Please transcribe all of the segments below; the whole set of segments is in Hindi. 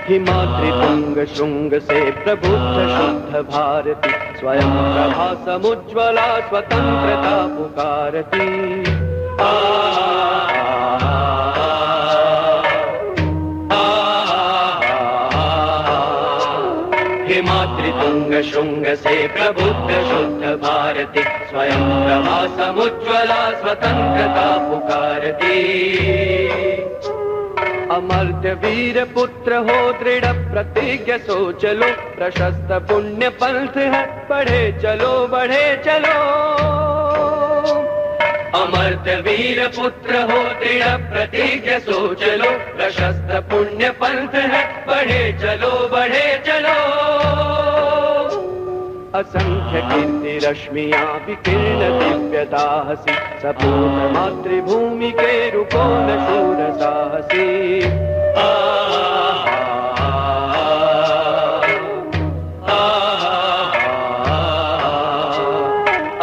हिमाद्रि तुंग शुंग से प्रबुद्ध शुद्ध भारती, स्वयं प्रभा समुज्ज्वला स्वतंत्रता पुकारती। हिमाद्रि तुंग शुंग से प्रबुद्ध शुद्ध भारती, स्वयं प्रभा समुज्ज्वला स्वतंत्रता पुकारती। अमर्त्य वीर पुत्र हो दृढ़ प्रतिज्ञ सो चलो, प्रशस्त पुण्य पंथ है बढ़े चलो बढ़े चलो। अमर्त्य वीर पुत्र हो दृढ़ प्रतिज्ञ सो चलो, प्रशस्त पुण्य पंथ है बढ़े चलो बढ़े चलो। असंख्य कीर्ति रश्मियां विकीर्ण दिव्य दाहसी, सपूत मातृभूमि के रुकोन शूर साहसी।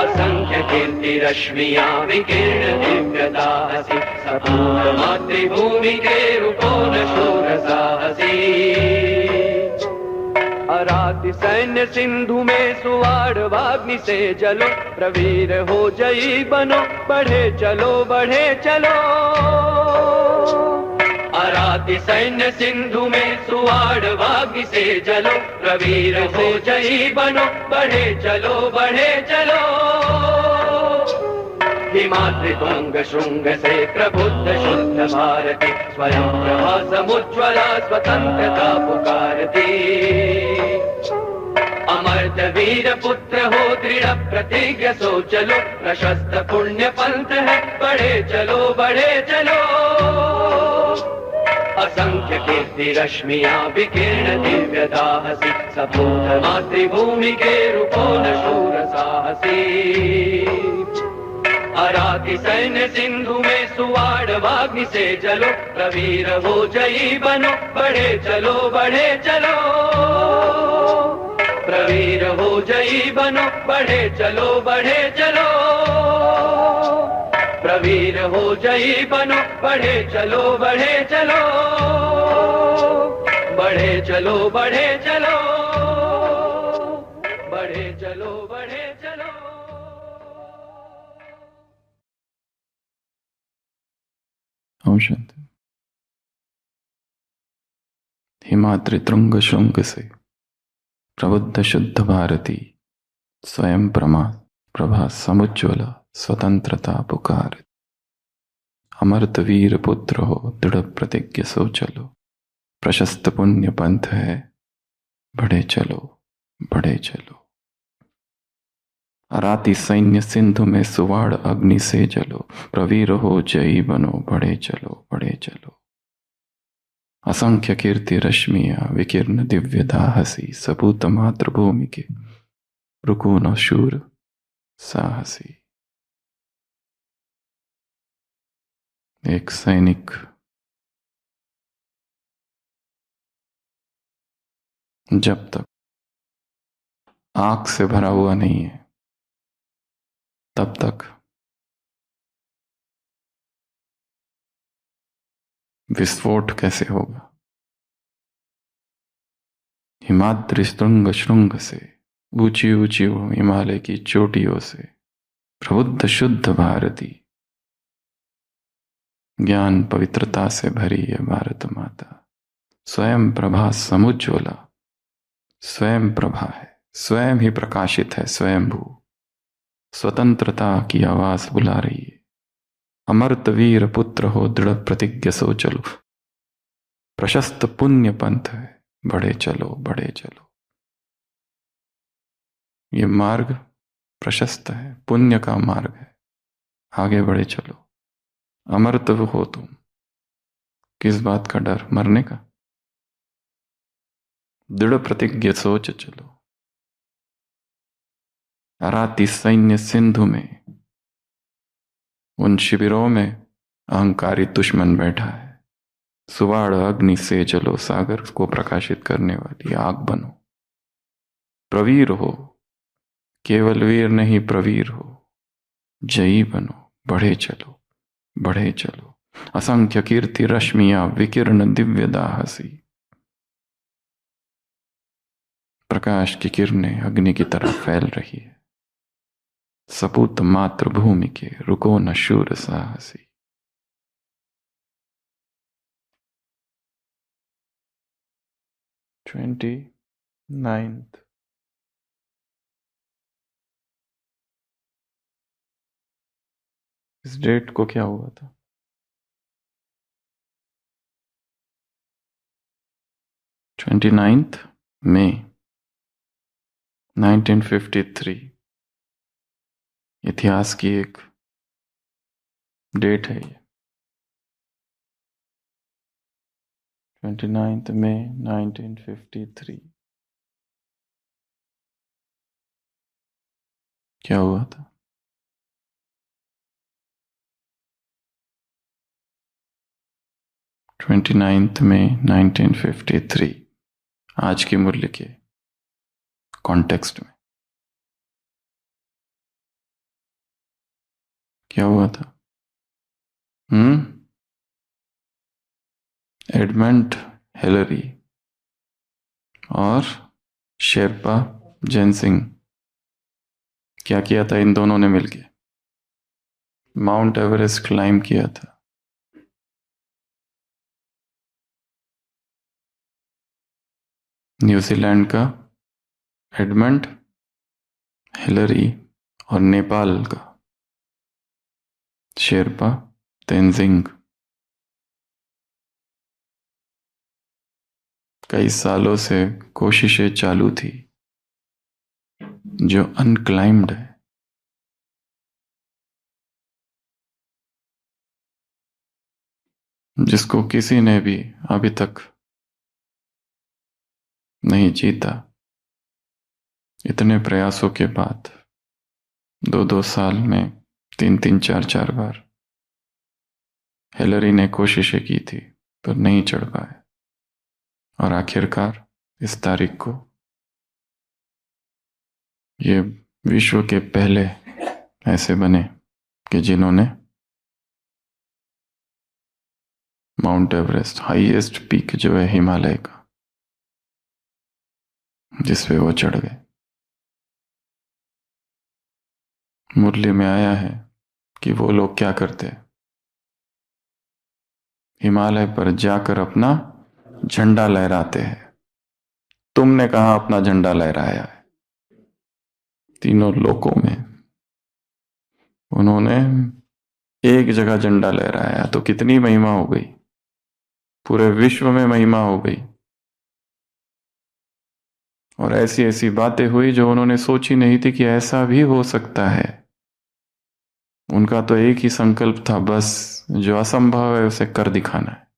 असंख्य कीर्ति रश्मियां विकीर्ण दिव्य दाहसी, सपूत मातृभूमि के रुकोन शूर साहसी। अराति सैन्य सिंधु में सुवाड़ वाग्नि से जलो, प्रवीर हो जयी बनो बढ़े चलो बढ़े चलो। अराति सैन्य सिंधु में सुवाड़ वाग्नि से जलो, प्रवीर हो जयी बनो बढ़े चलो बढ़े चलो। हिमाद्रि तुंग शुंग से प्रबुद्ध शुद्ध भारती, स्वयं प्रभा समुज्ज्वला स्वतंत्रता पुकारती। अमर्त्य वीर पुत्र हो दृढ़ प्रतिज्ञ सो चलो, प्रशस्त पुण्य पंथ है बढ़े चलो बढ़े चलो। असंख्य कीर्ति रश्मियां विकीर्ण दिव्य दाहसी, सपूत मातृभूमि के रुकोन शूर साहसी। अराति सैन्य सिंधु में सुवाड़ वाग्नि से जलो, प्रवीर हो जयी बनो बढ़े चलो बढ़े चलो। प्रवीर हो जयी बनो बढ़े चलो बढ़े चलो। प्रवीर हो जयी बनो बढ़े चलो बढ़े चलो। बढ़े चलो बढ़े चलो। बढ़े चलो बढ़े चलो। ओम शांति। हिमाद्रि तुंग शुंग से प्रबुद्ध शुद्ध भारती, स्वयं प्रभा समुज्ज्वला स्वतंत्रता पुकार। अमर्त वीर पुत्र हो दृढ़ प्रतिज्ञ सो चलो, प्रशस्त पुण्य पंथ है बढ़े चलो बढ़े चलो। अराति सैन्य सिंधु में सुवाड़ अग्नि से जलो, प्रवीर हो जयी बनो बढ़े चलो बढ़े चलो। असंख्य कीर्ति रश्मियां विकीर्ण दिव्य दाहसी, सपूत मातृभूमि के रुकून शूर साहसी। एक सैनिक जब तक आग से भरा हुआ नहीं है तब तक विस्फोट कैसे होगा। हिमाद्रि तुंग श्रृंग से ऊंची ऊंची हिमालय की चोटियों से प्रबुद्ध शुद्ध भारती, ज्ञान पवित्रता से भरी है भारत माता। स्वयं प्रभा समुज्ज्वला, स्वयं प्रभा है, स्वयं ही प्रकाशित है, स्वयंभू स्वतंत्रता की आवाज बुला रही है। अमर्त वीर पुत्र हो दृढ़ प्रतिज्ञ सो चलो, प्रशस्त पुण्य पंथ है बढ़े चलो बढ़े चलो। ये मार्ग प्रशस्त है, पुण्य का मार्ग है, आगे बढ़े चलो। अमर्त हो तुम, किस बात का डर, मरने का। दृढ़ प्रतिज्ञ सोच चलो। अराति सैन्य सिंधु में उन शिविरों में अहंकारी दुश्मन बैठा है। सुवाड़ अग्नि से चलो, सागर को प्रकाशित करने वाली आग बनो। प्रवीर हो, केवल वीर नहीं प्रवीर हो, जयी बनो बढ़े चलो बढ़े चलो। असंख्य कीर्ति रश्मियां विकीर्ण दिव्य दाहसी, प्रकाश की किरणें अग्नि की तरह फैल रही है। सपूत मातृभूमि के रुको न शूर साहसी। ट्वेंटी 9th इस डेट को क्या हुआ था? 29 मई 1953। इतिहास की एक डेट है ये। 29 मई 1953 क्या हुआ था? ट्वेंटी 9 मई 1953 आज के मूल्य के कॉन्टेक्स्ट में क्या हुआ था? एडमंड हिलरी और शेरपा जेनसिंग क्या किया था इन दोनों ने मिलके? माउंट एवरेस्ट क्लाइम किया था। न्यूजीलैंड का एडमंड हिलरी और नेपाल का शेरपा तेंजिंग कई सालों से कोशिशें चालू थी जो अनक्लाइम्ड है, जिसको किसी ने भी अभी तक नहीं जीता। इतने प्रयासों के बाद 2-2 साल में 3-3 4-4 बार हिलरी ने कोशिशें की थी पर नहीं चढ़ पाए और आखिरकार इस तारीख को ये विश्व के पहले ऐसे बने कि जिन्होंने माउंट एवरेस्ट, हाईएस्ट पीक जो है हिमालय का, जिस पे वो चढ़ गए। मुरली में आया है कि वो लोग क्या करते हैं, हिमालय पर जाकर अपना झंडा लहराते हैं। तुमने कहां अपना झंडा लहराया है? तीनों लोकों में उन्होंने एक जगह झंडा लहराया तो कितनी महिमा हो गई, पूरे विश्व में महिमा हो गई। और ऐसी ऐसी बातें हुई जो उन्होंने सोची नहीं थी कि ऐसा भी हो सकता है। उनका तो एक ही संकल्प था, बस जो असंभव है उसे कर दिखाना है।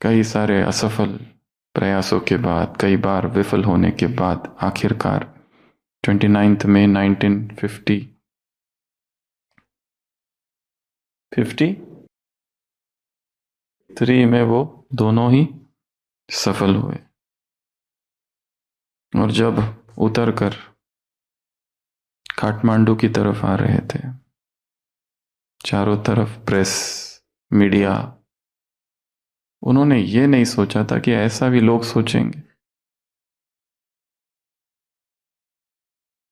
कई सारे असफल प्रयासों के बाद, कई बार विफल होने के बाद आखिरकार 29 मई 1953 में वो दोनों ही सफल हुए। और जब उतरकर काठमांडू की तरफ आ रहे थे, चारों तरफ प्रेस, मीडिया, उन्होंने ये नहीं सोचा था कि ऐसा भी लोग सोचेंगे।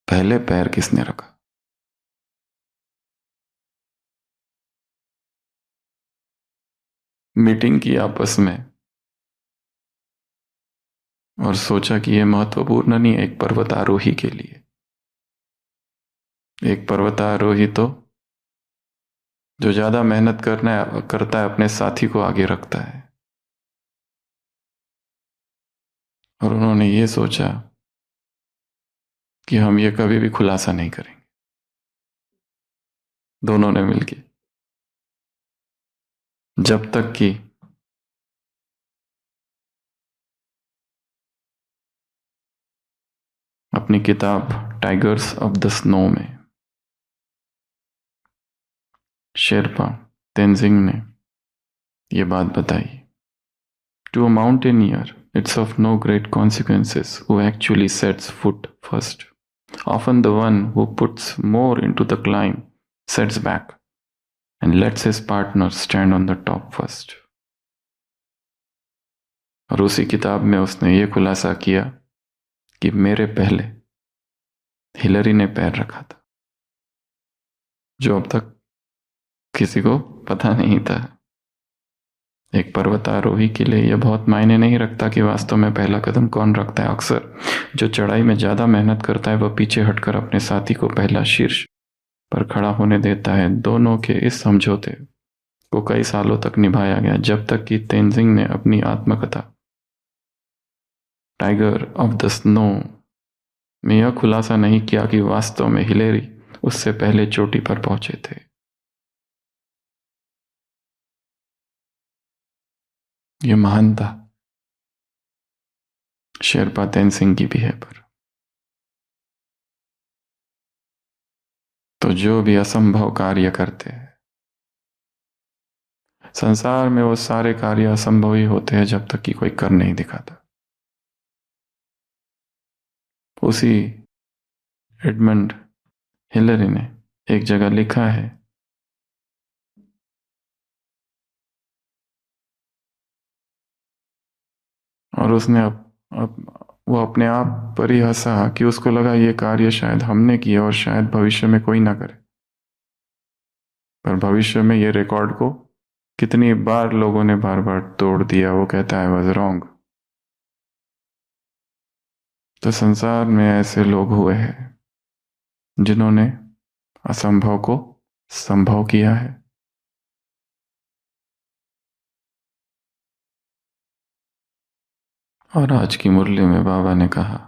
पहले पैर किसने रखा? मीटिंग की आपस में और सोचा कि यह महत्वपूर्ण नहीं है एक पर्वतारोही के लिए। एक पर्वतारोही तो जो ज्यादा मेहनत करता है अपने साथी को आगे रखता है। और उन्होंने ये सोचा कि हम ये कभी भी खुलासा नहीं करेंगे, दोनों ने मिलके, जब तक कि अपनी किताब टाइगर्स ऑफ द स्नो में शेरपा तेंजिंग ने ये बात बताई। To a mountaineer it's of no great consequences who actually sets foot first. Often the one who puts more into the climb sets back and lets his partner stand on the top first. और उसी किताब में उसने ये खुलासा किया कि मेरे पहले हिलरी ने पैर रखा था, जो अब तक किसी को पता नहीं था। एक पर्वतारोही के लिए यह बहुत मायने नहीं रखता कि वास्तव में पहला कदम कौन रखता है। अक्सर जो चढ़ाई में ज्यादा मेहनत करता है वह पीछे हटकर अपने साथी को पहला शीर्ष पर खड़ा होने देता है। दोनों के इस समझौते को कई सालों तक निभाया गया, जब तक कि तेनजिंग ने अपनी आत्मकथा टाइगर ऑफ द स्नो में यह खुलासा नहीं किया कि वास्तव में हिलेरी उससे पहले चोटी पर पहुंचे थे। ये महानता शेरपा तेनसिंह की भी है। पर तो जो भी असंभव कार्य करते हैं संसार में, वो सारे कार्य असंभव ही होते हैं जब तक कि कोई कर नहीं दिखाता। उसी एडमंड हिलरी ने एक जगह लिखा है, और उसने वो अपने आप पर ही हंसा कि उसको लगा ये कार्य शायद हमने किया और शायद भविष्य में कोई ना करे। पर भविष्य में ये रिकॉर्ड को कितनी बार लोगों ने बार बार तोड़ दिया। वो कहता है वाज रॉन्ग। तो संसार में ऐसे लोग हुए हैं जिन्होंने असंभव को संभव किया है। और आज की मुरली में बाबा ने कहा,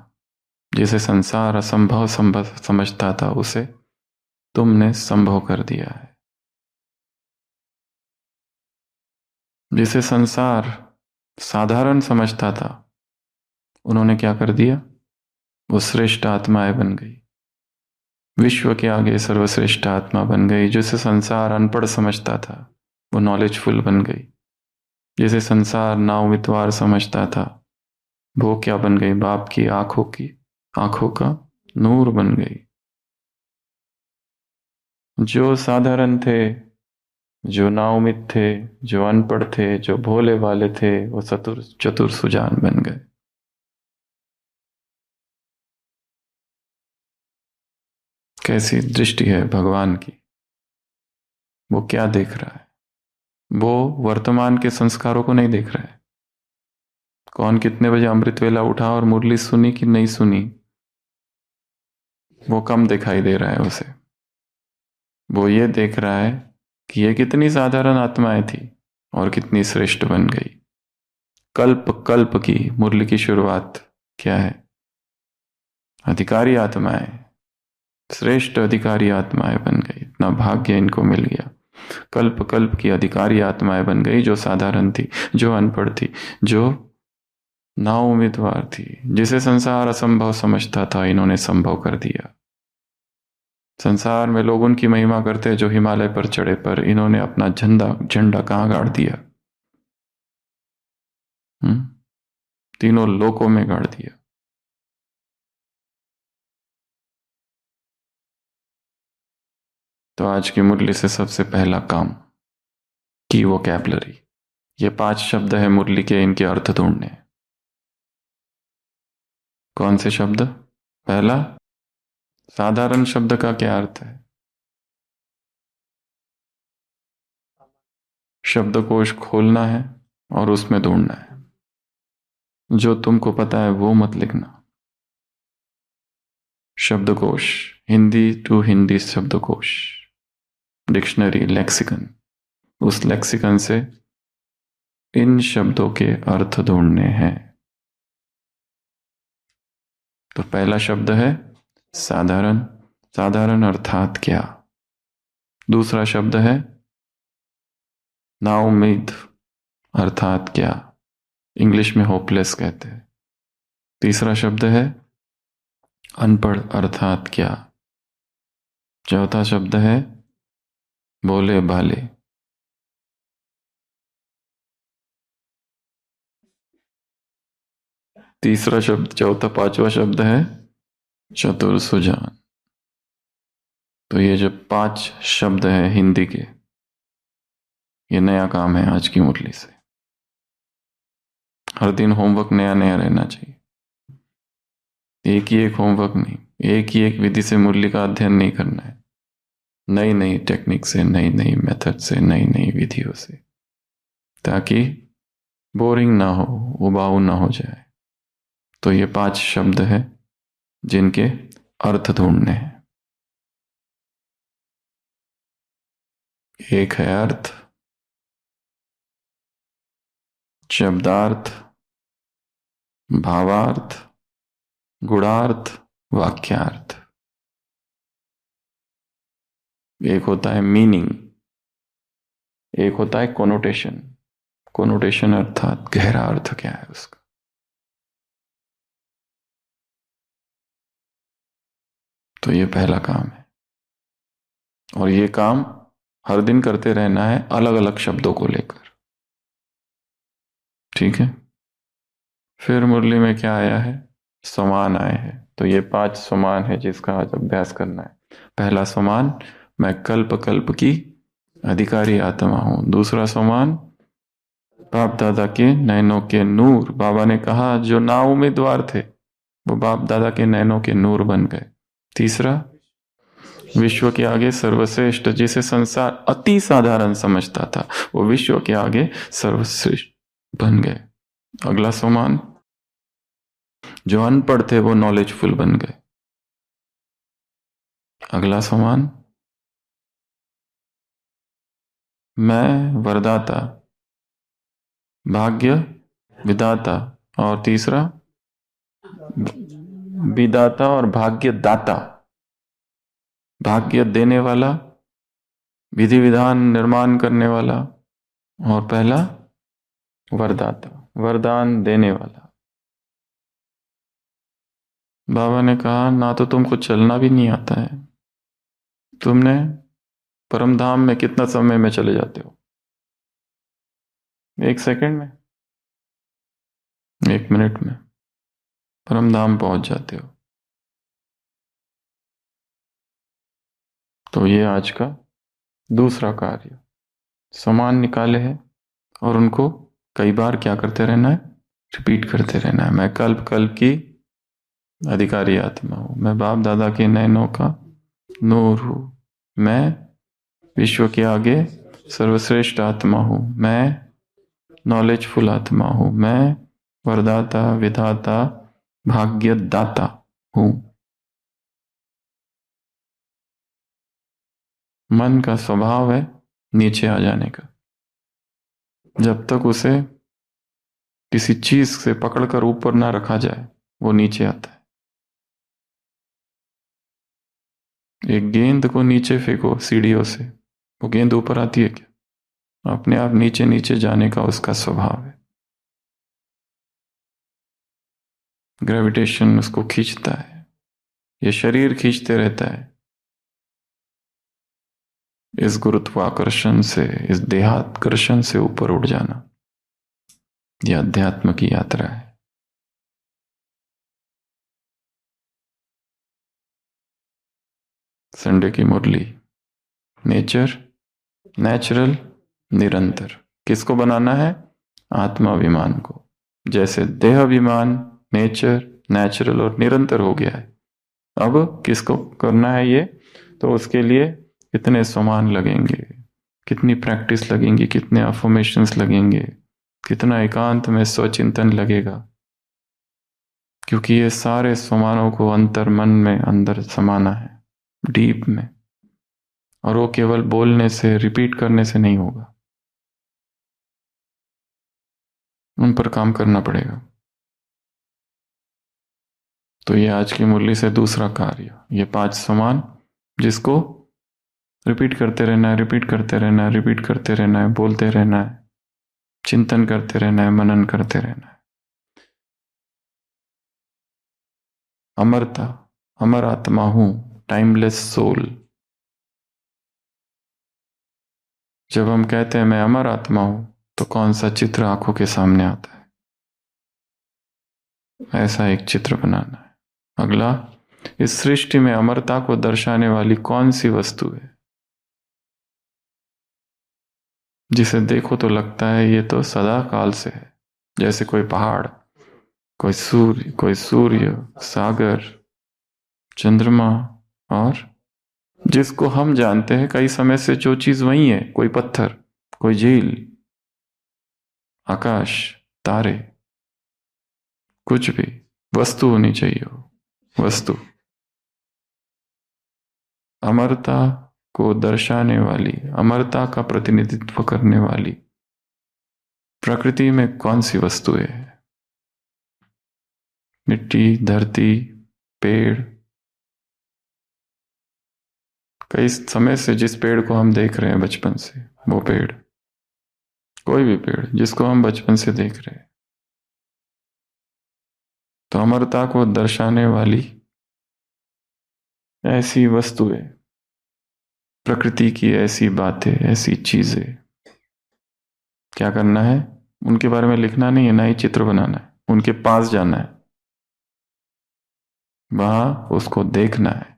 जिसे संसार असंभव समझता था उसे तुमने संभव कर दिया है। जिसे संसार साधारण समझता था उन्होंने क्या कर दिया, वो श्रेष्ठ आत्माएं बन गई, विश्व के आगे सर्वश्रेष्ठ आत्मा बन गई। जिसे संसार अनपढ़ समझता था वो नॉलेजफुल बन गई। जिसे संसार नाउमितवार समझता था वो क्या बन गई, बाप की आंखों का नूर बन गई। जो साधारण थे, जो नाउमित थे, जो अनपढ़ थे, जो भोले वाले थे, वो चतुर सुजान बन गए। कैसी दृष्टि है भगवान की। वो क्या देख रहा है, वो वर्तमान के संस्कारों को नहीं देख रहा है। कौन कितने बजे अमृत वेला उठा और मुरली सुनी कि नहीं सुनी, वो कम दिखाई दे रहा है उसे। वो ये देख रहा है कि ये कितनी साधारण आत्माएं थी और कितनी श्रेष्ठ बन गई। कल्प कल्प की मुरली की शुरुआत क्या है, अधिकारी आत्माएं, श्रेष्ठ अधिकारी आत्माएं बन गई। इतना भाग्य इनको मिल गया। कल्प कल्प की अधिकारी आत्माएं बन गई, जो साधारण थी, जो अनपढ़ थी, जो नाउम्मीदवार थी। जिसे संसार असंभव समझता था इन्होंने संभव कर दिया। संसार में लोग उनकी महिमा करते जो हिमालय पर चढ़े, पर इन्होंने अपना झंडा कहां गाड़ दिया, तीनों लोकों में गाड़ दिया। तो आज की मुरली से सबसे पहला काम की वोकैबुलरी, ये 5 शब्द है मुरली के, इनके अर्थ ढूंढने। कौन से शब्द? पहला, साधारण शब्द का क्या अर्थ है? शब्दकोश खोलना है और उसमें ढूंढना है। जो तुमको पता है वो मत लिखना। शब्दकोश, हिंदी टू हिंदी शब्दकोश, डिक्शनरी, लेक्सिकन, उस लेक्सिकन से इन शब्दों के अर्थ ढूंढने हैं। तो पहला शब्द है साधारण। साधारण अर्थात क्या? दूसरा शब्द है नाउम्मीद, अर्थात क्या? इंग्लिश में होपलेस कहते हैं। तीसरा शब्द है अनपढ़, अर्थात क्या? चौथा शब्द है भोले भाले। तीसरा शब्द, चौथा, पांचवा शब्द है चतुर सुजान। तो ये जो 5 शब्द है हिंदी के, ये नया काम है आज की मुरली से। हर दिन होमवर्क नया नया रहना चाहिए। एक ही एक होमवर्क नहीं, एक ही एक विधि से मुरली का अध्ययन नहीं करना है। नई नई टेक्निक से, नई नई मेथड से, नई नई विधियों से, ताकि बोरिंग ना हो, उबाऊ ना हो जाए। तो ये 5 शब्द है जिनके अर्थ ढूंढने हैं। एक है अर्थ, शब्दार्थ, भावार्थ, गुणार्थ, वाक्यार्थ। एक होता है मीनिंग, एक होता है कोनोटेशन। कोनोटेशन अर्थात गहरा अर्थ क्या है उसका। तो ये पहला काम है, और ये काम हर दिन करते रहना है, अलग अलग शब्दों को लेकर। ठीक है। फिर मुरली में क्या आया है? समान आए हैं। तो ये 5 समान है जिसका आज अभ्यास करना है। पहला समान, मैं कल्प कल्प की अधिकारी आत्मा हूं। दूसरा समान, बाप दादा के नैनों के नूर। बाबा ने कहा जो ना उम्मीदवार थे वो बाप दादा के नैनों के नूर बन गए। तीसरा, विश्व के आगे सर्वश्रेष्ठ, जिसे संसार अति साधारण समझता था वो विश्व के आगे सर्वश्रेष्ठ बन गए। अगला समान, जो अनपढ़ थे वो नॉलेजफुल बन गए। अगला समान, मैं वरदाता, भाग्य विदाता। और तीसरा, विदाता और भाग्य दाता। भाग्य देने वाला, विधि विधान निर्माण करने वाला, और पहला वरदाता, वरदान देने वाला। बाबा ने कहा ना तो तुमको चलना भी नहीं आता है, तुमने परम धाम में कितना समय में चले जाते हो? 1 सेकंड में, 1 मिनट में परम धाम पहुंच जाते हो। तो ये आज का दूसरा कार्य, समान निकाले हैं और उनको कई बार क्या करते रहना है? रिपीट करते रहना है। मैं कल्प कल्प की अधिकारी आत्मा हूं, मैं बाप दादा के नैनों का नूर हूं, मैं विश्व के आगे सर्वश्रेष्ठ आत्मा हूं, मैं नॉलेजफुल आत्मा हूं, मैं वरदाता विधाता भाग्यदाता हूं। मन का स्वभाव है नीचे आ जाने का। जब तक उसे किसी चीज से पकड़कर ऊपर ना रखा जाए वो नीचे आता है। एक गेंद को नीचे फेंको सीढ़ियों से, वो गेंद ऊपर आती है क्या? अपने आप नीचे नीचे जाने का उसका स्वभाव है। ग्रेविटेशन उसको खींचता है, ये शरीर खींचते रहता है। इस गुरुत्वाकर्षण से, इस देहाकर्षण से ऊपर उठ जाना, यह अध्यात्म की यात्रा है। संडे की मुरली, नेचर, नेचुरल, निरंतर। किसको बनाना है? आत्माभिमान को। जैसे देहाभिमान नेचर, नेचुरल और निरंतर हो गया है, अब किसको करना है ये? तो उसके लिए कितने समान लगेंगे, कितनी प्रैक्टिस लगेंगी, कितने अफर्मेशंस लगेंगे, कितना एकांत में स्वचिंतन लगेगा, क्योंकि ये सारे समानों को अंतर मन में अंदर समाना है, डीप में। और वो केवल बोलने से, रिपीट करने से नहीं होगा, उन पर काम करना पड़ेगा। तो ये आज की मुरली से दूसरा कार्य, ये 5 समान जिसको रिपीट करते रहना है, रिपीट करते रहना है, रिपीट करते रहना है, बोलते रहना है, चिंतन करते रहना है, मनन करते रहना है। अमरता, अमर आत्मा हूं, टाइमलेस सोल। जब हम कहते हैं मैं अमर आत्मा हूं तो कौन सा चित्र आंखों के सामने आता है? ऐसा एक चित्र बनाना है। अगला, इस सृष्टि में अमरता को दर्शाने वाली कौन सी वस्तु है जिसे देखो तो लगता है ये तो सदा काल से है, जैसे कोई पहाड़, कोई सूर्य, सागर, चंद्रमा, और जिसको हम जानते हैं कई समय से जो चीज वही है, कोई पत्थर, कोई झील, आकाश, तारे, कुछ भी वस्तु होनी चाहिए हो, वस्तु। अमरता को दर्शाने वाली, अमरता का प्रतिनिधित्व करने वाली प्रकृति में कौन सी वस्तुएं है? मिट्टी, धरती, पेड़। कई समय से जिस पेड़ को हम देख रहे हैं बचपन से, वो पेड़, कोई भी पेड़ जिसको हम बचपन से देख रहे हैं, तो अमरता को दर्शाने वाली ऐसी वस्तुएं, प्रकृति की ऐसी बातें, ऐसी चीजें, क्या करना है? उनके बारे में लिखना नहीं है, ना ही चित्र बनाना है, उनके पास जाना है, वहां उसको देखना है,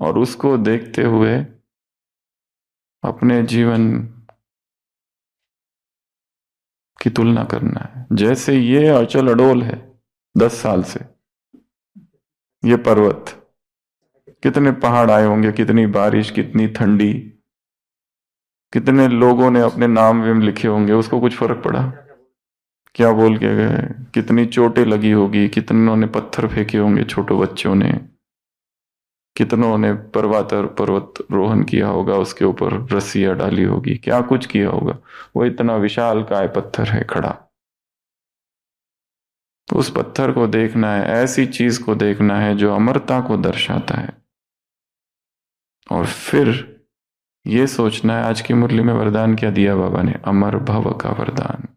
और उसको देखते हुए अपने जीवन की तुलना करना है। जैसे ये अचल अडोल है 10 साल से, ये पर्वत, कितने पहाड़ आए होंगे, कितनी बारिश, कितनी ठंडी, कितने लोगों ने अपने नाम वेम लिखे होंगे, उसको कुछ फर्क पड़ा? क्या बोल के गए? कितनी चोटें लगी होगी, कितनों ने पत्थर फेंके होंगे, छोटे बच्चों ने, कितनों ने पर्वत रोहन किया होगा, उसके ऊपर रस्सियां डाली होगी, क्या कुछ किया होगा। वो इतना विशाल काय पत्थर है खड़ा, उस पत्थर को देखना है, ऐसी चीज को देखना है जो अमरता को दर्शाता है, और फिर ये सोचना है। आज की मुरली में वरदान क्या दिया बाबा ने? अमर भव का वरदान।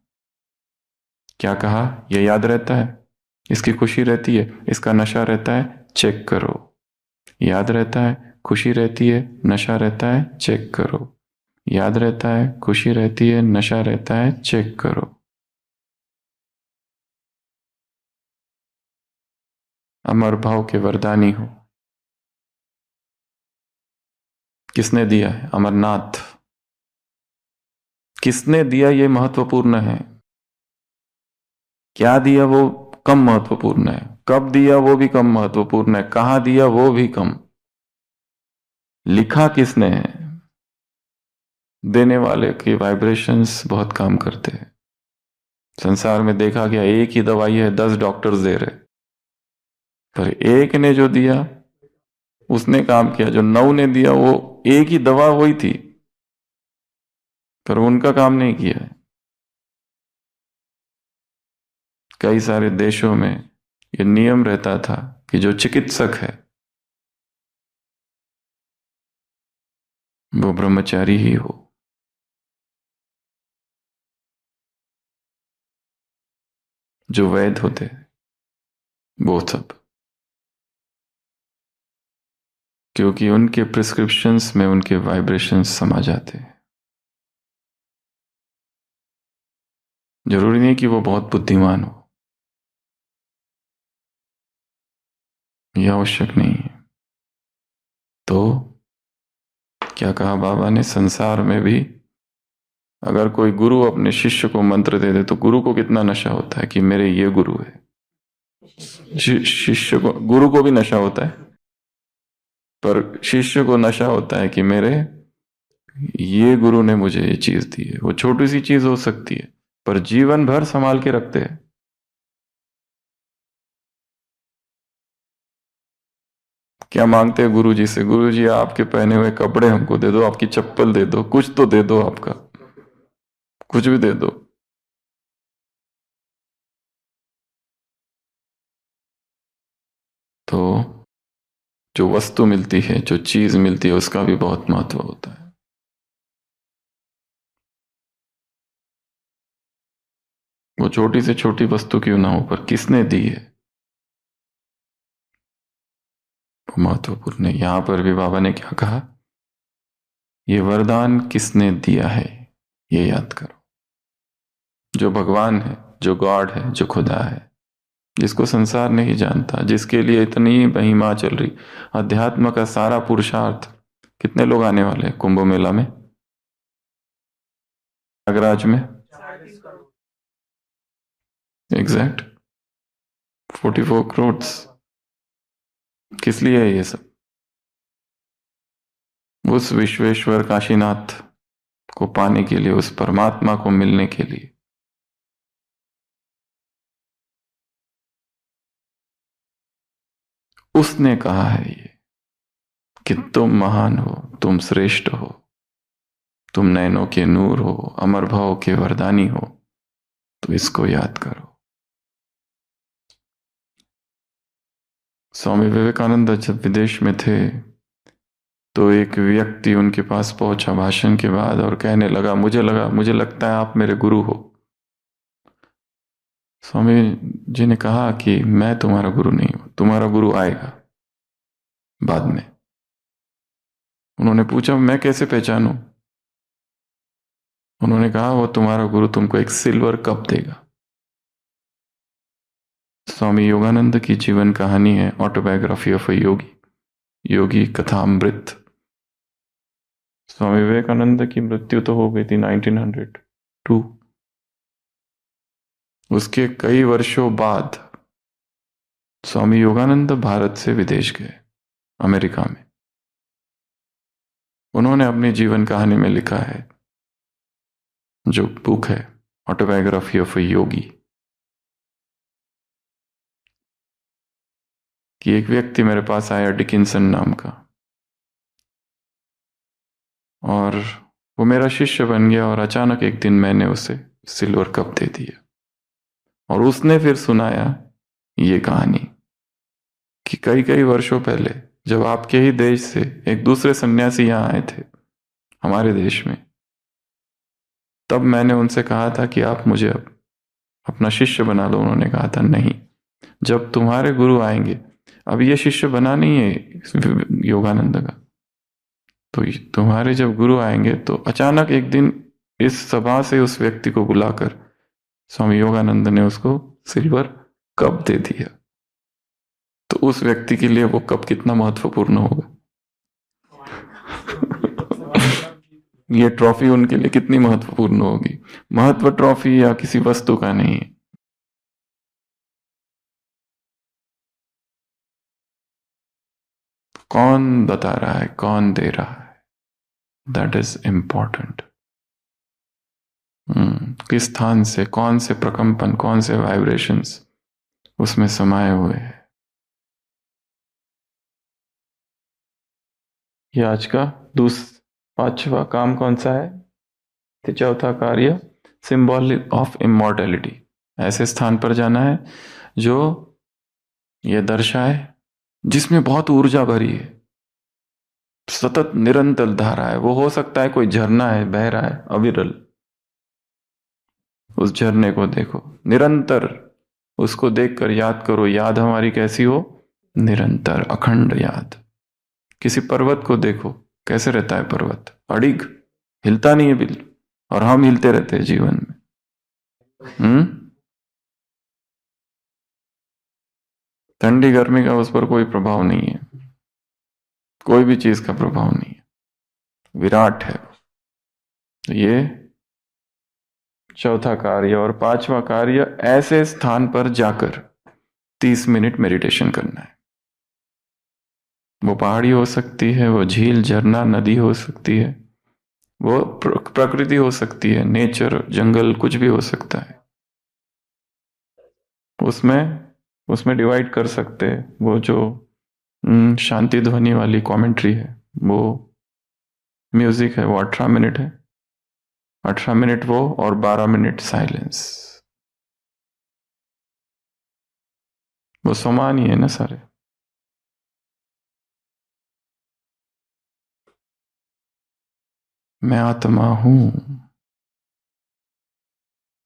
क्या कहा? यह याद रहता है, इसकी खुशी रहती है, इसका नशा रहता है, चेक करो। याद रहता है, खुशी रहती है, नशा रहता है, चेक करो। याद रहता है, खुशी रहती है, नशा रहता है, चेक करो। अमर भाव के वरदानी हो। किसने दिया है? अमरनाथ। किसने दिया ये महत्वपूर्ण है, क्या दिया वो कम महत्वपूर्ण है, कब दिया वो भी कम महत्वपूर्ण है, कहां दिया वो भी कम, लिखा किसने है। देने वाले के वाइब्रेशंस बहुत काम करते हैं। संसार में देखा गया, एक ही दवाई है 10 डॉक्टर्स दे रहे, पर एक ने जो दिया उसने काम किया, जो 9 ने दिया वो एक ही दवा वही थी, पर उनका काम नहीं किया है। कई सारे देशों में ये नियम रहता था कि जो चिकित्सक है वो ब्रह्मचारी ही हो, जो वैद्य होते वो सब, क्योंकि उनके प्रिस्क्रिप्शंस में उनके वाइब्रेशंस समा जाते हैं। जरूरी नहीं कि वो बहुत बुद्धिमान हो, यह आवश्यक नहीं है। तो क्या कहा बाबा ने? संसार में भी अगर कोई गुरु अपने शिष्य को मंत्र दे दे तो गुरु को कितना नशा होता है कि मेरे ये गुरु है। शिष्य को, गुरु को भी नशा होता है, पर शिष्य को नशा होता है कि मेरे ये गुरु ने मुझे ये चीज दी है। वो छोटी सी चीज हो सकती है, पर जीवन भर संभाल के रखते हैं। क्या मांगते हैं गुरु जी से? गुरु जी आपके पहने हुए कपड़े हमको दे दो, आपकी चप्पल दे दो, कुछ तो दे दो, आपका कुछ भी दे दो। तो जो वस्तु मिलती है, जो चीज मिलती है, उसका भी बहुत महत्व होता है। वो छोटी से छोटी वस्तु क्यों ना हो, पर किसने दी है वो महत्वपूर्ण है। यहां पर भी बाबा ने क्या कहा? ये वरदान किसने दिया है ये याद करो। जो भगवान है, जो गॉड है, जो खुदा है, जिसको संसार नहीं जानता, जिसके लिए इतनी महिमा चल रही, अध्यात्म का सारा पुरुषार्थ। कितने लोग आने वाले हैं कुंभ मेला में, प्रयागराज में? एग्जैक्ट 44 करोड़। किस लिए है ये सब? उस विश्वेश्वर काशीनाथ को पाने के लिए, उस परमात्मा को मिलने के लिए। उसने कहा है ये कि तुम महान हो, तुम श्रेष्ठ हो, तुम नैनों के नूर हो, अमर भाव के वरदानी हो, तो इसको याद करो। स्वामी विवेकानंद जब विदेश में थे तो एक व्यक्ति उनके पास पहुंचा भाषण के बाद और कहने लगा, मुझे लगता है आप मेरे गुरु हो। स्वामी जी ने कहा कि मैं तुम्हारा गुरु नहीं हूं, तुम्हारा गुरु आएगा बाद में। उन्होंने पूछा, मैं कैसे पहचानूं? उन्होंने कहा, वो तुम्हारा गुरु तुमको एक सिल्वर कप देगा। स्वामी योगानंद की जीवन कहानी है ऑटोबायोग्राफी ऑफ अ योगी, योगी कथामृत। स्वामी विवेकानंद की मृत्यु तो हो गई थी 1902। उसके कई वर्षों बाद स्वामी योगानंद भारत से विदेश गए, अमेरिका में। उन्होंने अपनी जीवन कहानी में लिखा है, जो बुक है ऑटोबायोग्राफी ऑफ अ योगी, कि एक व्यक्ति मेरे पास आया डिकिंसन नाम का, और वो मेरा शिष्य बन गया, और अचानक एक दिन मैंने उसे सिल्वर कप दे दिया। और उसने फिर सुनाया ये कहानी कि कई कई वर्षों पहले जब आपके ही देश से एक दूसरे सन्यासी यहां आए थे हमारे देश में, तब मैंने उनसे कहा था कि आप मुझे अब अपना शिष्य बना लो। उन्होंने कहा था नहीं, जब तुम्हारे गुरु आएंगे, अब ये शिष्य बना नहीं है योगानंद का, तो तुम्हारे जब गुरु आएंगे तो अचानक एक दिन इस सभा से उस व्यक्ति को बुलाकर स्वामी योगानंद ने उसको सिल्वर कप दे दिया। तो उस व्यक्ति के लिए वो कप कितना महत्वपूर्ण होगा। ये ट्रॉफी उनके लिए कितनी महत्वपूर्ण होगी। महत्व ट्रॉफी या किसी वस्तु का नहीं है। कौन बता रहा है, कौन दे रहा है, दैट इज इंपॉर्टेंट। किस स्थान से, कौन से प्रकंपन, कौन से वाइब्रेशंस उसमें समाये हुए हैं। ये आज का 5वां काम कौन सा है? तो चौथा कार्य सिंबल ऑफ इमॉर्टैलिटी। ऐसे स्थान पर जाना है जो ये दर्शाए, जिसमें बहुत ऊर्जा भरी है, सतत निरंतर धारा है। वो हो सकता है कोई झरना है, बह रहा है अविरल, उस झरने को देखो निरंतर, उसको देखकर याद करो। याद हमारी कैसी हो? निरंतर, अखंड याद। किसी पर्वत को देखो, कैसे रहता है पर्वत? अडिग, हिलता नहीं है बिल्कुल, और हम हिलते रहते हैं जीवन में। ठंडी गर्मी का उस पर कोई प्रभाव नहीं है, कोई भी चीज का प्रभाव नहीं है, विराट है। तो ये चौथा कार्य। और 5वां कार्य, ऐसे स्थान पर जाकर 30 मिनट मेडिटेशन करना है। वो पहाड़ी हो सकती है, वो झील, झरना, नदी हो सकती है, वो प्रकृति हो सकती है, नेचर, जंगल, कुछ भी हो सकता है। उसमें डिवाइड कर सकते हैं। वो जो शांति ध्वनि वाली कमेंट्री है, वो म्यूजिक है, वो 18 मिनट है। 18 मिनट वो, और 12 मिनट साइलेंस। वो समान ही है ना सारे। मैं आत्मा हूं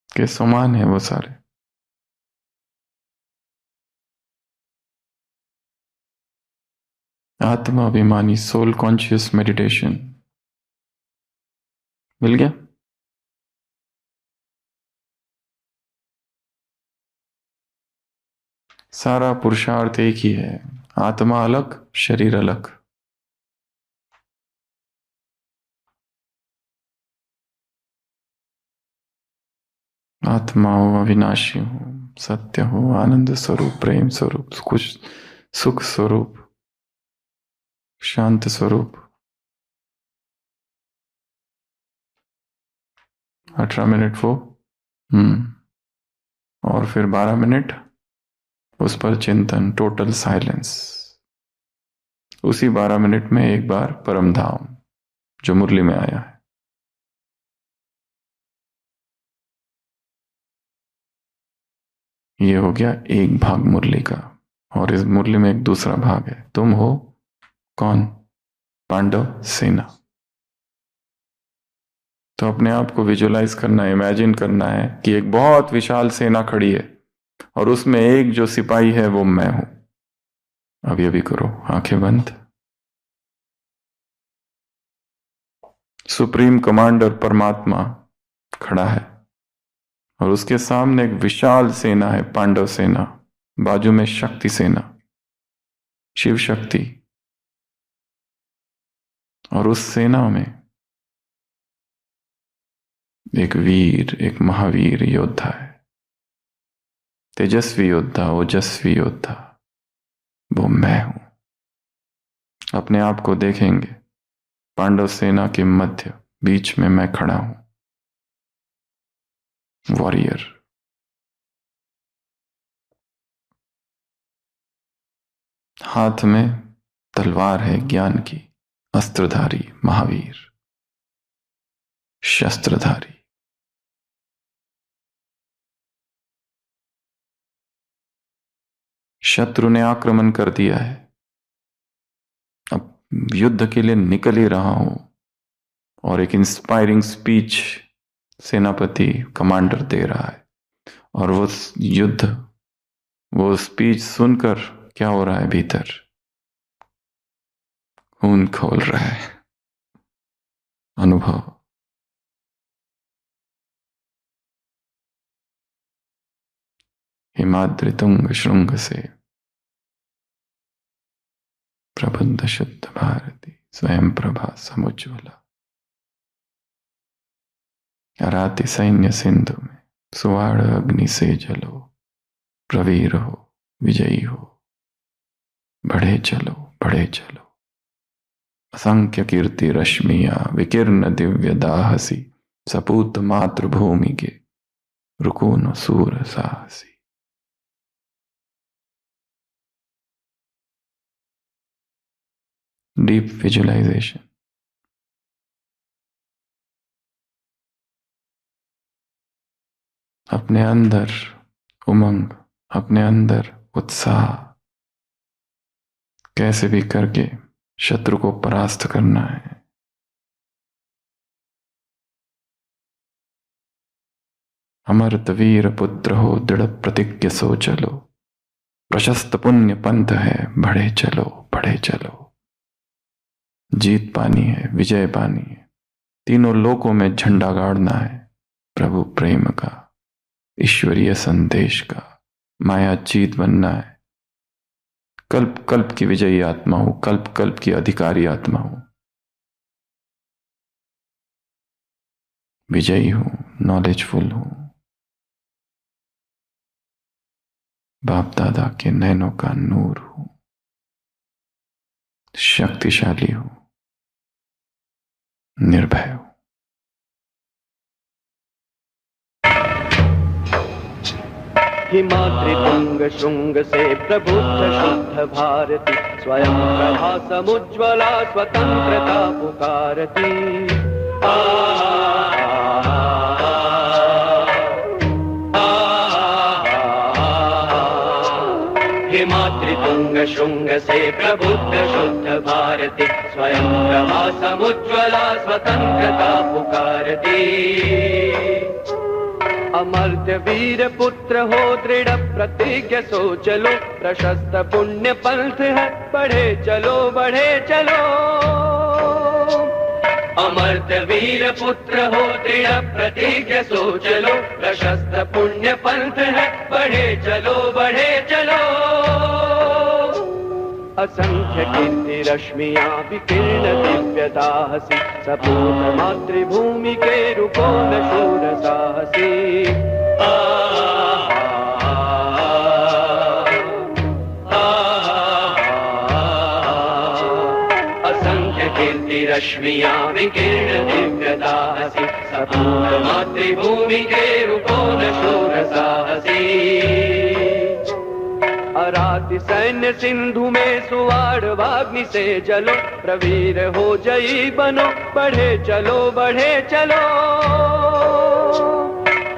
के समान है वो सारे। आत्मा अभिमानी, सोल कॉन्शियस मेडिटेशन। मिल गया? सारा पुरुषार्थ एक ही है, आत्मा अलग, शरीर अलग। आत्मा हूं, अविनाशी हूं, सत्य हो, आनंद स्वरूप, प्रेम स्वरूप, कुछ सुख स्वरूप, शांत स्वरूप। 18 मिनट वो और फिर 12 मिनट उस पर चिंतन, टोटल साइलेंस। उसी 12 मिनट में एक बार परम धाम जो मुरली में आया है। ये हो गया एक भाग मुरली का। और इस मुरली में एक दूसरा भाग है। तुम हो कौन? पांडव सेना। तो अपने आप को विजुलाइज करना है, इमेजिन करना है कि एक बहुत विशाल सेना खड़ी है और उसमें एक जो सिपाही है वो मैं हूं। अभी अभी करो, आंखें बंद। सुप्रीम कमांडर परमात्मा खड़ा है और उसके सामने एक विशाल सेना है, पांडव सेना। बाजू में शक्ति सेना, शिव शक्ति। और उस सेना में एक वीर, एक महावीर योद्धा है, तेजस्वी योद्धा, ओजस्वी योद्धा। वो मैं हूं। अपने आप को देखेंगे, पांडव सेना के मध्य बीच में मैं खड़ा हूं, वॉरियर। हाथ में तलवार है ज्ञान की, अस्त्रधारी महावीर, शस्त्रधारी। शत्रु ने आक्रमण कर दिया है, अब युद्ध के लिए निकल ही रहा हूं और एक इंस्पायरिंग स्पीच सेनापति कमांडर दे रहा है। और वो युद्ध, वो स्पीच सुनकर क्या हो रहा है भीतर? खून खोल रहा है। अनुभव। हिमाद्रि तुंग श्रृंग से प्रबुद्ध शुद्ध भारती, स्वयं प्रभा समुज्ज्वला। अराति सैन्य सिंधु में सुवाड़ अग्नि से जलो, प्रवीर हो, विजयी हो, बढ़े चलो, बढ़े चलो। असंख्य कीर्ति रश्मिया विकीर्ण दिव्य दाहसी, सपूत मातृभूमि के रुकून सूर साहसी। Deep visualization. अपने अंदर उमंग, अपने अंदर उत्साह, कैसे भी करके शत्रु को परास्त करना है। अमृत वीर पुत्र हो, दृढ़ प्रतिज्ञ सो चलो, प्रशस्त पुण्य पंथ है, बढ़े चलो, बढ़े चलो। जीत पानी है, विजय पानी है, तीनों लोकों में झंडा गाड़ना है प्रभु प्रेम का, ईश्वरीय संदेश का। माया जीत बनना है। कल्प कल्प की विजयी आत्मा हूं, कल्प कल्प की अधिकारी आत्मा हूं, विजयी हूं, नॉलेजफुल हूं, बाप दादा के नैनों का नूर हूं, शक्तिशाली हूं, निर्भय हूं। हिमाद्रि तुंग श्रृंग से प्रबुद्ध शुद्ध भारती, स्वयं प्रभा समुज्ज्वला, स्वतंत्रता पुकारती। हिमाद्रि तुंग श्रृंग से प्रबुद्ध शुद्ध भारती, स्वयं प्रभा समुज्ज्वला, स्वतंत्रता पुकारती। अमर्त्य वीर पुत्र हो, दृढ़ प्रतिज्ञ सो चलो, प्रशस्त पुण्य पंथ है, बढ़े चलो, बढ़े चलो। अमर्त्य वीर पुत्र हो, दृढ़ प्रतिज्ञ सो चलो, प्रशस्त पुण्य पंथ है, बढ़े चलो, बढ़े चलो। असंख्य कीर्ति रश्मियां विकीर्ण दिव्य दाहसी, सपूत मातृभूमि के रुको न शूर साहसी। कीर्तिरश्मिया विकीर्ण दिव्यदाहसि सपूर्ण मातृभूमि के रूपो न शूर साहसी अराति सैन्य सिंधु में सुवाड़ वाग्नि से जलो प्रवीर हो जई बनो बढ़े चलो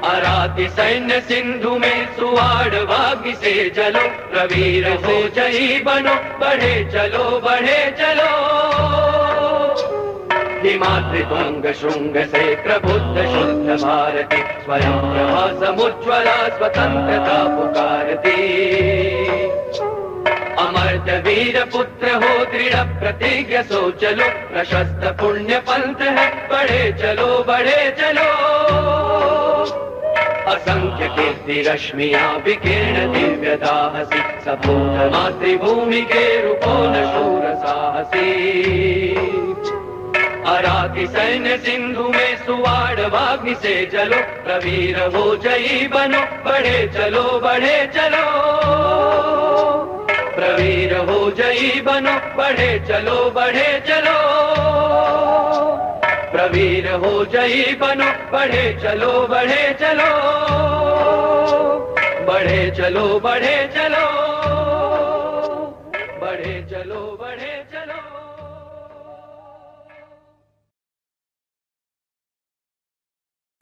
अराति सैन्य सिंधु में सुवाड़ वाग्नि से जलो प्रवीर हो जई बनो बढ़े चलो हिमाद्रितुंग श्रृंग से प्रबुद्ध शुद्ध भारती स्वयं प्रभा समुज्ज्वला स्वतंत्रता पुकारती अमर्त्य वीर पुत्र हो दृढ़ प्रतिज्ञ सो चलो प्रशस्त पुण्य पंथ है बढ़े चलो असंख्य कीर्ति रश्मिया विकीर्ण दिव्य दाहसी सपूर्ण मातृभूमि के रूपो न शूर साहसी अराति सैन्य सिंधु में सुवाड़ वाग्नि से जलो प्रवीर हो जई बनो बढ़े चलो प्रवीर हो जई बनो बढ़े चलो प्रवीर हो जई बनो बढ़े चलो बढ़े चलो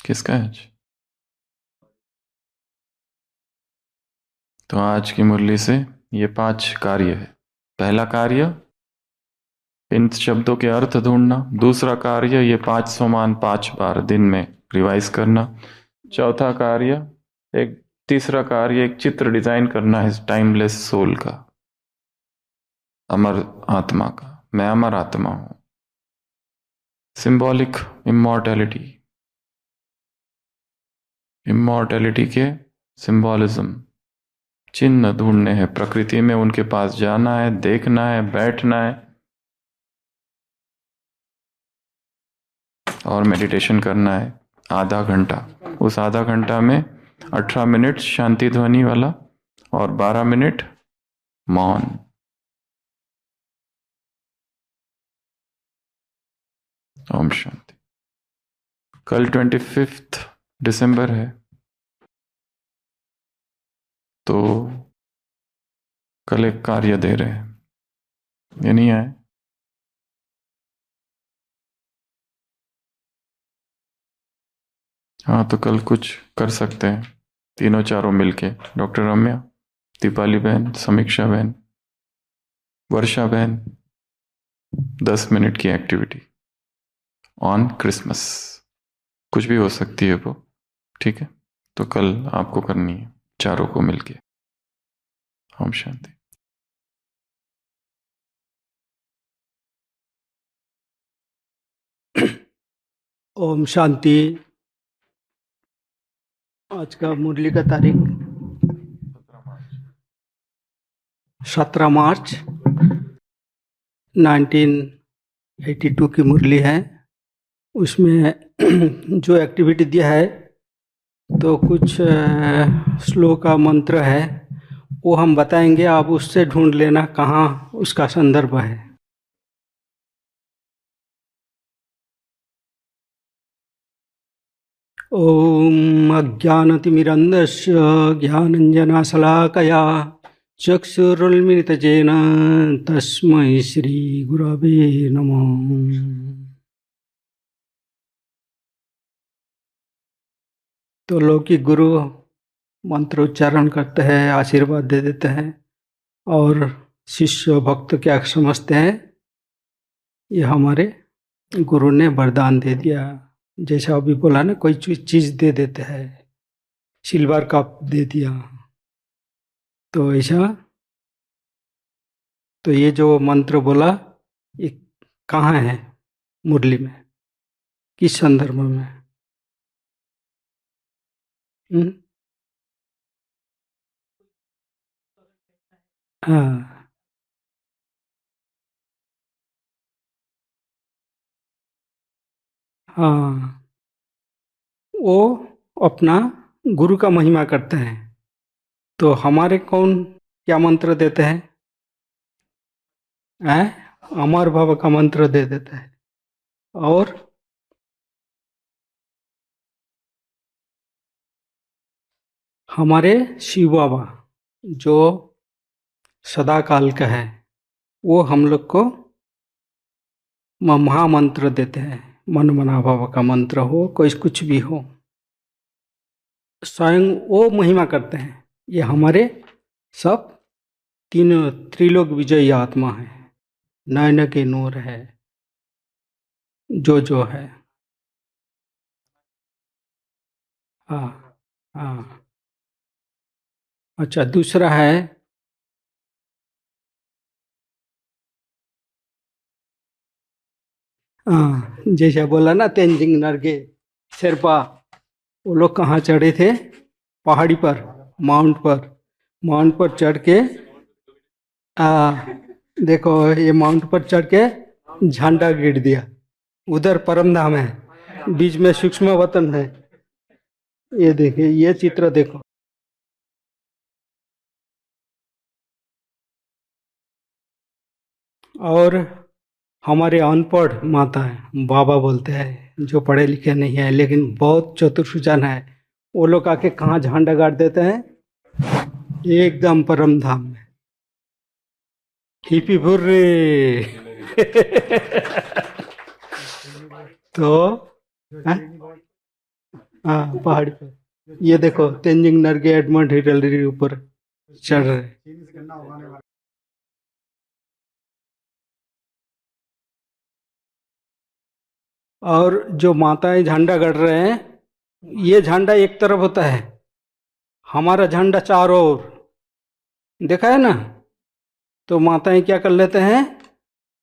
किसका है आज? तो आज की मुरली से ये 5 कार्य है। पहला कार्य इन शब्दों के अर्थ ढूंढना। दूसरा कार्य ये 5 सोमान 5 बार दिन में रिवाइज करना। चौथा कार्य तीसरा कार्य एक चित्र डिजाइन करना है टाइमलेस सोल का, अमर आत्मा का। मैं अमर आत्मा हूं। सिंबॉलिक इमॉर्टैलिटी के सिंबॉलिज्म चिन्ह ढूंढने हैं प्रकृति में, उनके पास जाना है, देखना है, बैठना है और मेडिटेशन करना है आधा घंटा। उस आधा घंटा में 18 मिनट शांति ध्वनि वाला और 12 मिनट मौन। ओम शांति। कल 25 दिसंबर है, तो कल एक कार्य दे रहे हैं। ये नहीं आए? हाँ, तो कल कुछ कर सकते हैं तीनों चारों मिलके। डॉक्टर रम्या, दीपाली बहन, समीक्षा बहन, वर्षा बहन, 10 मिनट की एक्टिविटी ऑन क्रिसमस। कुछ भी हो सकती है वो, ठीक है? तो कल आपको करनी है चारों को मिलके। ओम शांति। ओम शांति। आज का मुरली का तारीख 17 मार्च 1982 की मुरली है। उसमें जो एक्टिविटी दिया है तो कुछ श्लोक का मंत्र है, वो हम बताएंगे, आप उससे ढूंढ लेना कहाँ उसका संदर्भ है। ओम अज्ञानतिमिरन्धस्य ज्ञानञ्जनशलाकया चक्षुरुन्मिलितजेन तस्मै श्री गुरवे नमः। तो लौकिक गुरु मंत्र उच्चारण करते हैं, आशीर्वाद दे देते हैं, और शिष्य भक्त क्या समझते हैं, ये हमारे गुरु ने वरदान दे दिया। जैसा अभी बोला ना, कोई चीज दे देते हैं, सिल्वर कप दे दिया, तो ऐसा। तो ये जो मंत्र बोला, ये कहाँ है मुरली में, किस संदर्भ में? हाँ, हाँ, वो अपना गुरु का महिमा करते हैं। तो हमारे कौन क्या मंत्र देते हैं? अमर भव का मंत्र दे देते हैं। और हमारे शिव बाबा जो सदा काल का है, वो हम लोग को महामंत्र देते हैं। मन मना भव का मंत्र हो, कोई कुछ भी हो, स्वयं वो महिमा करते हैं। ये हमारे सब तीनों त्रिलोक विजयी आत्मा है, नयन के नूर है, जो है। हाँ हाँ। अच्छा, दूसरा है जैसे बोला ना तेंजिंग नरगे शेरपा, वो लोग कहाँ चढ़े थे? पहाड़ी पर, माउंट पर चढ़ के देखो, ये माउंट पर चढ़ के झंडा गिर दिया। उधर परम धाम है, बीच में सूक्ष्म वतन है। ये देखिए, ये चित्र देखो। और हमारे अनपढ़ माता है, बाबा बोलते हैं, जो पढ़े लिखे नहीं है लेकिन बहुत चतुर सुजान है, वो लोग आके कहाँ झंडा गाड़ देते हैं? एकदम परम धाम में। हिपी भुर्रे तो हाँ, पहाड़ी पर ये देखो, तेंजिंग नरगे एडमंड हिटलरी ऊपर चढ़ रहे। और जो माताएं झंडा गड़ रहे हैं, ये झंडा एक तरफ होता है, हमारा झंडा चारों ओर, देखा है ना? तो माताएं क्या कर लेते हैं?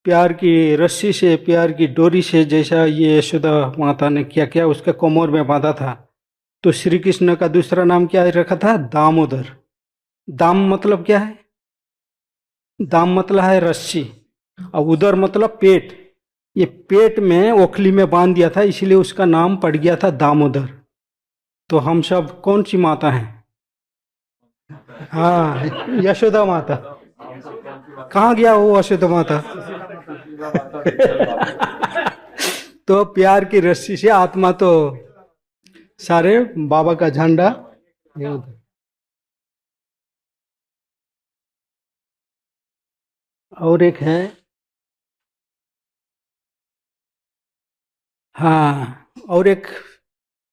प्यार की रस्सी से, प्यार की डोरी से, जैसा ये यशोदा माता ने क्या किया, उसके कोमर में बांधा था। तो श्री कृष्ण का दूसरा नाम क्या रखा था? दामोदर। दाम मतलब क्या है? दाम मतलब है रस्सी, और उदर मतलब पेट। ये पेट में ओखली में बांध दिया था, इसलिए उसका नाम पड़ गया था दामोदर। तो हम सब कौन सी माता हैं? हाँ, यशोदा माता। कहाँ गया वो यशोदा माता? तो प्यार की रस्सी से आत्मा तो सारे बाबा का झंडा उधर। और एक है, हाँ, और एक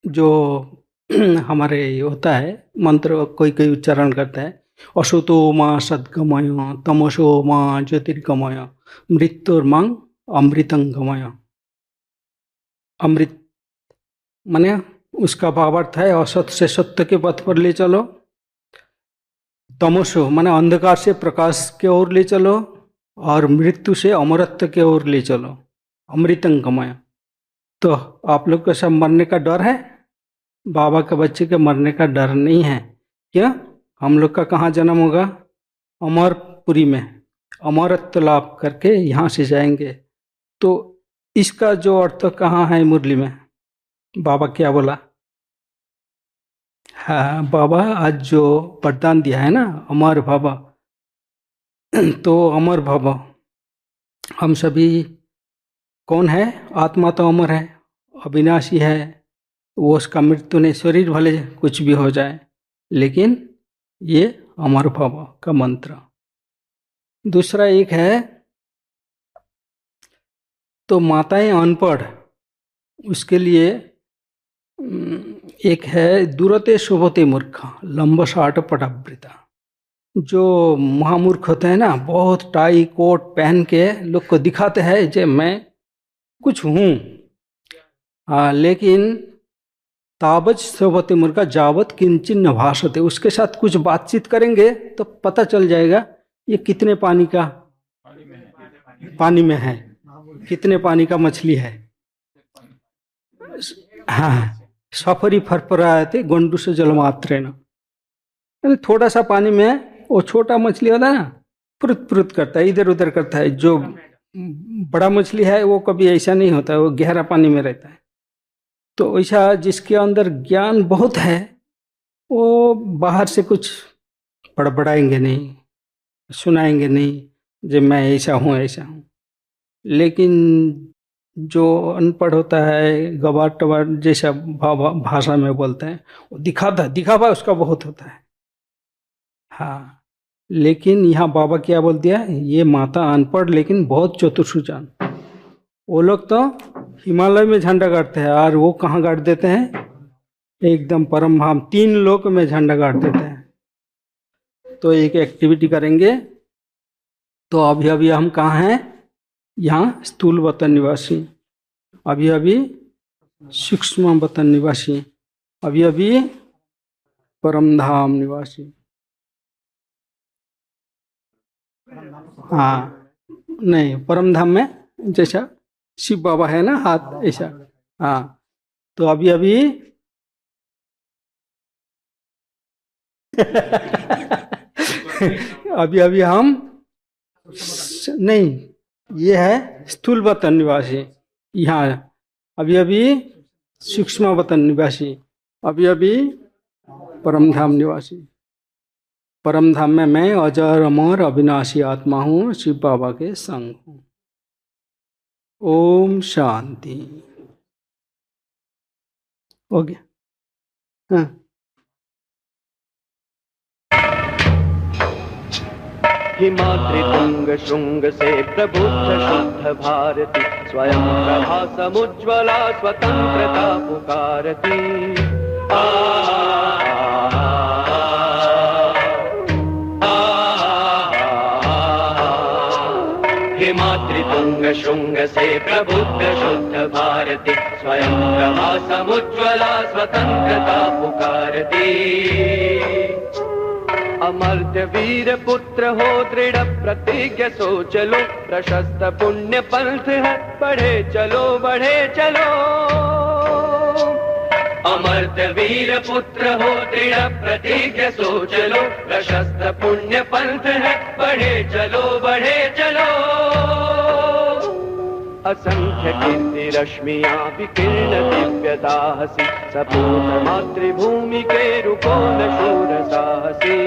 जो हमारे होता है मंत्र, कोई कोई उच्चारण करता है, अशुतो माँ सद्गमय, तमसो माँ ज्योतिर्गमय, मृत्युर्मां अमृतंगमय। अमृत माने उसका भावार्थ है असत से सत्य के पथ पर ले चलो, तमसो माने अंधकार से प्रकाश के ओर ले चलो, और मृत्यु से अमरत्व के ओर ले चलो, अमृतंगमय। तो आप लोग को सब मरने का डर है? बाबा के बच्चे के मरने का डर नहीं है। क्या? हम लोग का कहाँ जन्म होगा? अमरपुरी में, अमरत्व लाभ करके यहाँ से जाएंगे। तो इसका जो अर्थ कहाँ है मुरली में? बाबा क्या बोला? हाँ, बाबा आज जो वरदान दिया है ना, अमर बाबा, तो अमर बाबा हम सभी कौन है? आत्मा तो अमर है, अविनाशी है। वो उसका मृत्यु नहीं, शरीर भले कुछ भी हो जाए, लेकिन ये अमर बाबा का मंत्र। दूसरा एक है, तो माताएं अनपढ़, उसके लिए एक है, दूरते शोभते मूर्ख लंब साट पटावृता। जो महामूर्ख होते हैं ना, बहुत टाई कोट पहन के लोग को दिखाते हैं जे मैं कुछ हूँ, लेकिन तावज शोभते मूर्ख जावत किंचिन न भाषते, उसके साथ कुछ बातचीत करेंगे तो पता चल जाएगा ये कितने पानी में है, कितने पानी का मछली है। हाँ, सफरी फरफराते गंडू से जल मात्रे न, थोड़ा सा पानी में वो छोटा मछली होता है ना, पुरुत पुरुत करता है, इधर उधर करता है। जो बड़ा मछली है वो कभी ऐसा नहीं होता है, वो गहरा पानी में रहता है। तो ऐसा जिसके अंदर ज्ञान बहुत है, वो बाहर से कुछ बड़बड़ाएंगे नहीं, सुनाएंगे नहीं, जब मैं ऐसा हूँ ऐसा हूँ। लेकिन जो अनपढ़ होता है, गवार टवार जैसा भाषा में बोलते हैं, वो दिखावा उसका बहुत होता है। हाँ, लेकिन यहाँ बाबा क्या बोल दिया, ये माता अनपढ़ लेकिन बहुत चतुर सुजान। वो लोग तो हिमालय में झंडा गाड़ते हैं, और वो कहाँ गाड़ देते हैं, एकदम परम धाम 3 लोक में झंडा गाड़ देते हैं। तो एक एक्टिविटी करेंगे। तो अभी अभी हम कहाँ हैं, यहाँ स्थूल वतन निवासी, अभी अभी सूक्ष्म वतन निवासी, अभी अभी परमधाम निवासी। हाँ, नहीं, परमधाम में जैसा शिव बाबा है ना, हाथ ऐसा। हाँ, तो अभी अभी अभी अभी हम नहीं, ये है स्थूल वतन निवासी, यहाँ अभी अभी सूक्ष्म वतन निवासी, अभी अभी परमधाम निवासी। परमधाम में मैं अजर अमर अविनाशी आत्मा हूँ, शिव बाबा के संग हूँ। ओम शांति। हो गया। हाँ, हिमाद्रि तुंग शुंग से प्रबुद्ध शुद्ध भारती, स्वयं प्रभा समुज्ज्वला स्वतंत्रता पुकारती। हिमाद्रि तुंग शुंग से प्रबुद्ध शुद्ध भारती, स्वयं प्रभा समुज्ज्वला स्वतंत्रता पुकारती। अमर्त्य वीर पुत्र हो दृढ़ प्रतिज्ञ सो चलो, प्रशस्त पुण्य पंथ है बढ़े चलो बढ़े चलो। अमर्त्य वीर पुत्र हो दृढ़ प्रतिज्ञ सो चलो, प्रशस्त पुण्य पंथ है बढ़े चलो बढ़े चलो। असंख्य कीर्ति रश्मियां विकीर्ण दिव्य दाहसी, सपूत मातृभूमि के रुको न शूर साहसी।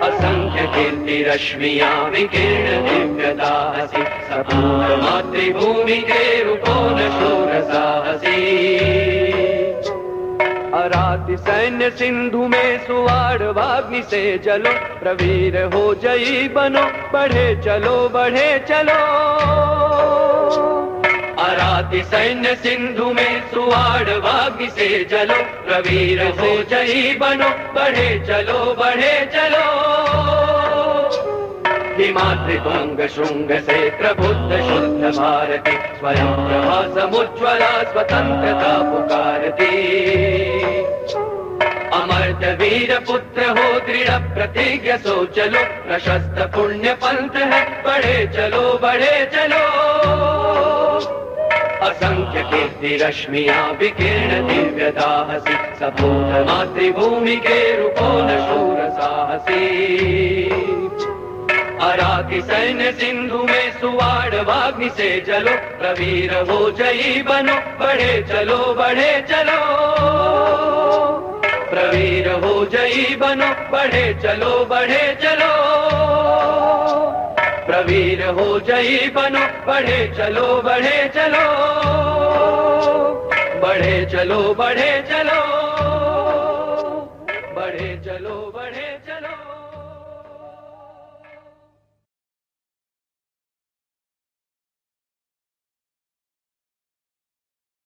असंख्य कीर्ति रश्मियां विकीर्ण दिव्य दाहसी, सपूत मातृभूमि के रुको न शूर साहसी। अराति सैन्य सिंधु में सुवाड़ वाग्नि से जलो, प्रवीर हो जयी बनो बढ़े चलो बढ़े चलो। अराति सैन्य सिंधु में सुवाड़ वाग्नि से जलो, प्रवीर हो जयी बनो बढ़े चलो बढ़े चलो। हिमाद्रि तुंग शुंग से प्रबुद्ध शुद्ध भारती, स्वयं प्रभा समुज्ज्वला स्वतंत्रता पुकारती। अमर्त्य वीर पुत्र हो दृढ़ प्रतिज्ञ सो चलो, प्रशस्त पुण्य पंथ है बढ़े चलो बढ़े चलो। असंख्य कीर्ति रश्मियां विकीर्ण दिव्य दाहसी, सपूत मातृभूमि के रुको न शूर साहसी। अराति सैन्य सिंधु में सुवाड़ वाग्नि से जलो, प्रवीर हो जयी बनो बढ़े चलो बढ़े चलो। प्रवीर हो जयी बनो बढ़े चलो बढ़े चलो। प्रवीर हो जयी बनो बढ़े चलो बढ़े चलो। बढ़े चलो बढ़े चलो। बढ़े चलो बढ़े चलो।